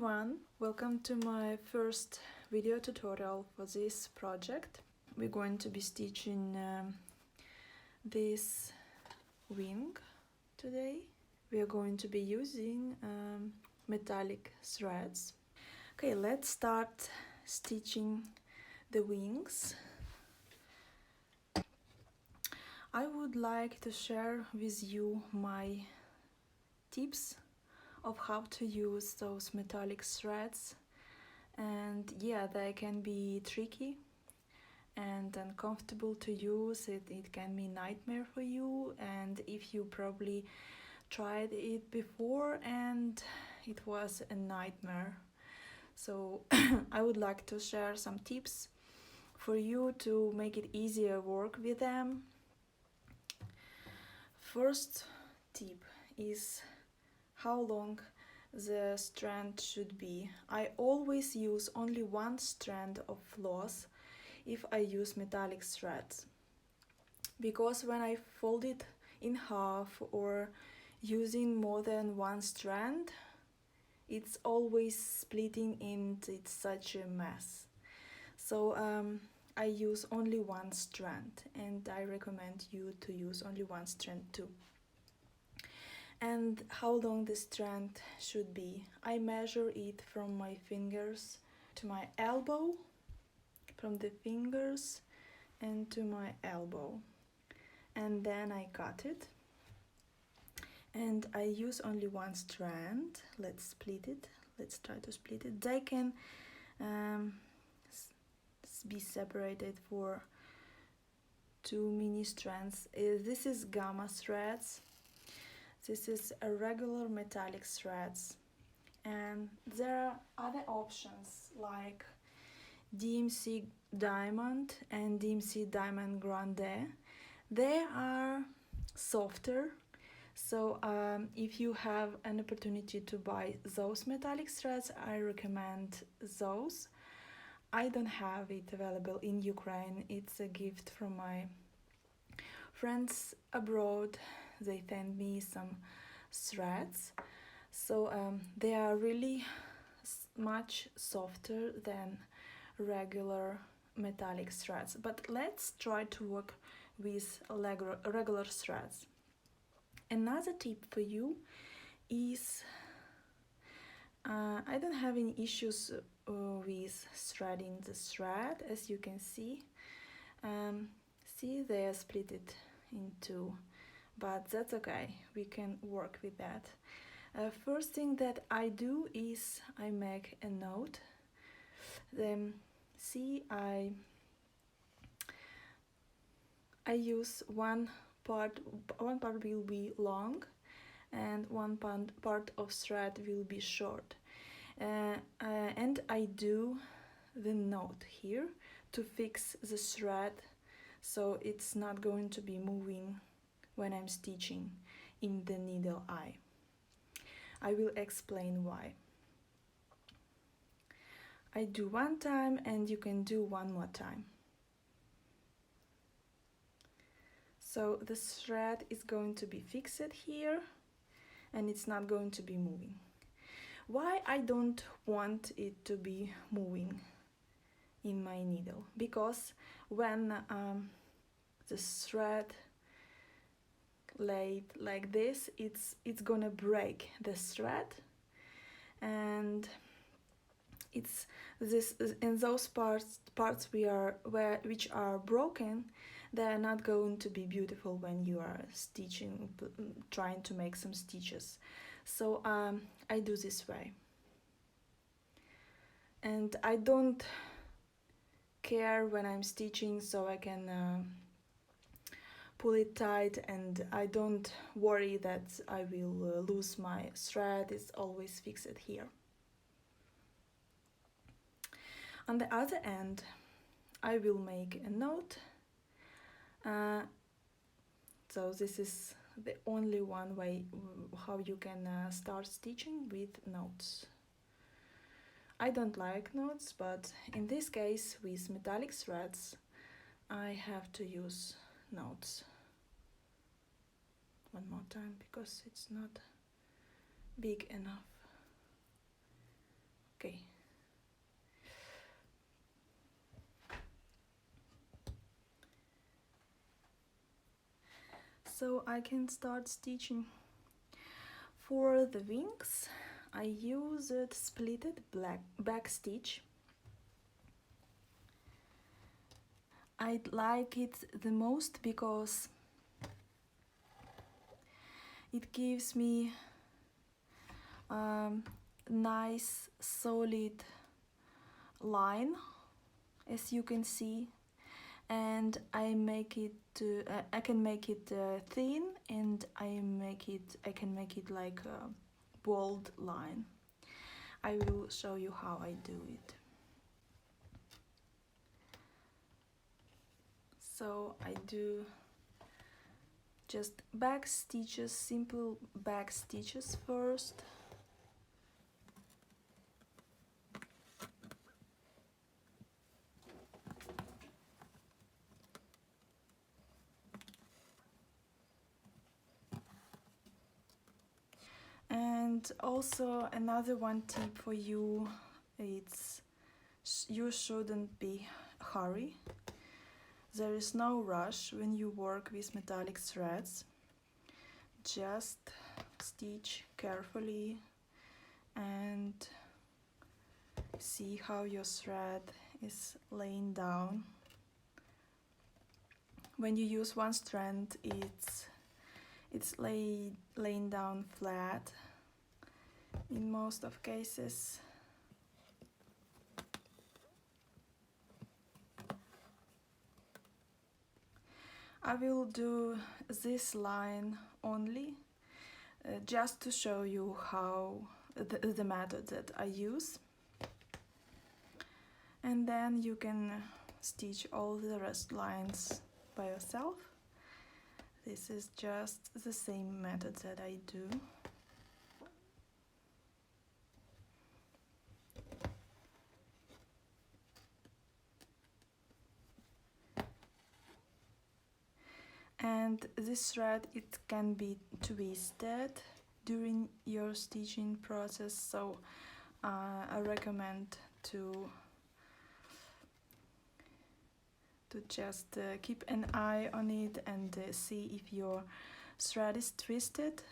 everyone, welcome to my first video tutorial for this project. We're going to be stitching this wing today. We are going to be using metallic threads. Okay, let's start stitching the wings. I would like to share with you my tips of how to use those metallic threads, and yeah, they can be tricky and uncomfortable to use. It can be a nightmare for you, and if you probably tried it before and it was a nightmare, so I would like to share some tips for you to make it easier work with them. First tip is how long the strand should be. I always use only one strand of floss if I use metallic threads, because when I fold it in half or using more than one strand, it's always splitting and it's such a mess. So I use only one strand, and I recommend you to use only one strand too. And how long the strand should be. I measure it from my fingers to my elbow, from the fingers and to my elbow. And then I cut it. And I use only one strand. Let's split it. Let's try to split it. They can be separated for two mini strands. This is gamma threads. This is a regular metallic threads, and there are other options like DMC Diamond and DMC Diamond Grande. They are softer, so if you have an opportunity to buy those metallic threads, I recommend those. I don't have it available in Ukraine. It's a gift from my friends abroad. They sent me some threads, so they are really much softer than regular metallic threads, but let's try to work with regular threads. Another tip for you is I don't have any issues with threading the thread. As you can see, they are split it in two, but that's okay, we can work with that. First thing that I do is I make a knot. Then see, I use one part will be long and one part of thread will be short, and I do the knot here to fix the thread so it's not going to be moving when I'm stitching in the needle eye. I will explain why. I do one time and you can do one more time. So the thread is going to be fixed here and it's not going to be moving. Why I don't want it to be moving in my needle? Because when the thread laid like this, it's gonna break the thread, and it's this in those parts which are broken, they are not going to be beautiful when you are stitching, trying to make some stitches. So I do this way, and I don't care when I'm stitching, so I can pull it tight, and I don't worry that I will lose my thread. It's always fixed here. On the other end, I will make a knot. So this is the only one way how you can start stitching with knots. I don't like knots, but in this case with metallic threads I have to use knots. One more time because it's not big enough. Okay. So I can start stitching. For the wings, I used splitted back stitch. I like it the most because it gives me nice solid line, as you can see, and I make it I can make it thin, and I can make it like a bold line. I will show you how I do it. So I do just back stitches, simple back stitches first. And also another one tip for you, it's you shouldn't be hurry. There is no rush when you work with metallic threads. Just stitch carefully and see how your thread is laying down. When you use one strand, it's laying down flat in most of cases. I will do this line only just to show you how the method that I use, and then you can stitch all the rest lines by yourself. This is just the same method that I do. And this thread, it can be twisted during your stitching process, so I recommend to just keep an eye on it and see if your thread is twisted.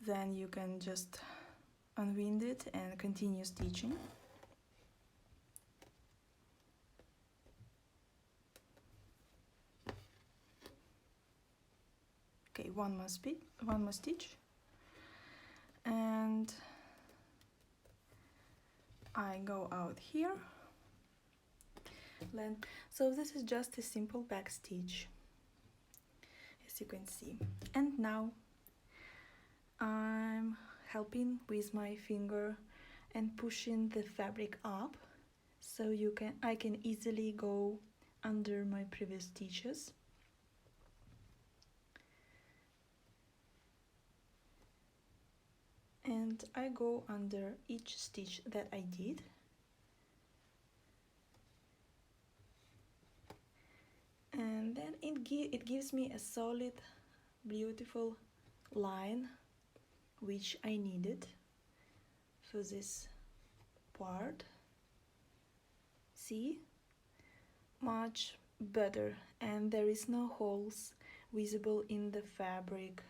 Then you can just unwind it and continue stitching. Okay, one more stitch, and I go out here. So this is just a simple back stitch, as you can see. And now I'm helping with my finger and pushing the fabric up, so I can easily go under my previous stitches. And I go under each stitch that I did. And then it gives me a solid, beautiful line, which I needed for this part. See? Much better, and there is no holes visible in the fabric.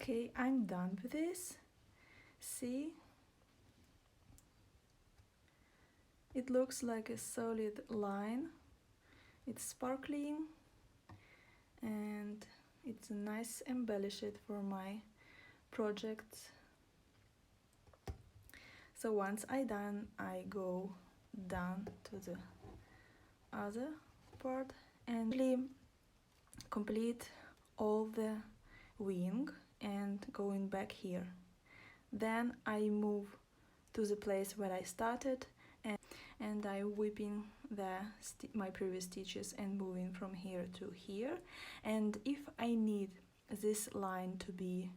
Okay, I'm done with this. See? It looks like a solid line. It's sparkling, and it's a nice embellish for my project. So once I done, I go down to the other part and complete all the wing and going back here. Then I move to the place where I started and I whipping my previous stitches and moving from here to here. And if I need this line to be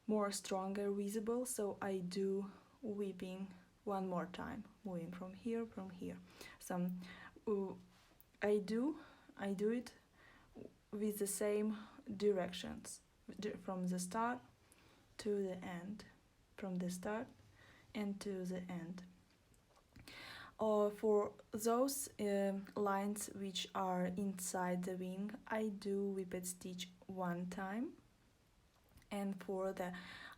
more stronger visible, so I do whipping one more time, moving from here. I do it with the same directions from the start to the end, from the start and to the end. For those lines which are inside the wing, I do whipped stitch one time, and for the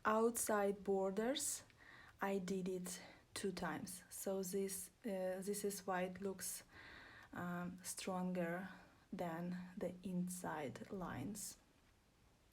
outside borders I did it 2 times. So this is why it looks stronger than the inside lines.